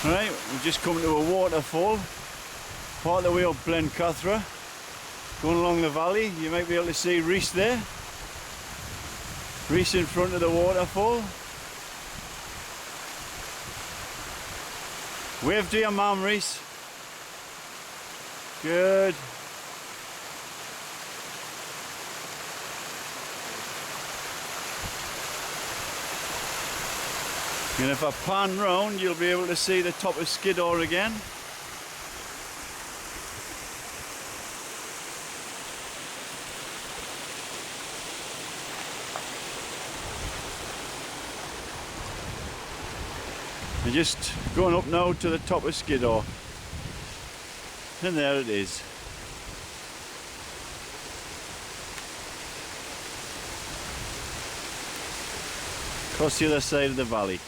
Right, we've just come to a waterfall, part of the way up Blencathra, going along the valley. You might be able to see Reece there. Reece in front of the waterfall. Wave to your mum, Reece. Good. And if I pan round, you'll be able to see the top of Skiddaw again. We're just going up now to the top of Skiddaw. And there it is. Across the other side of the valley.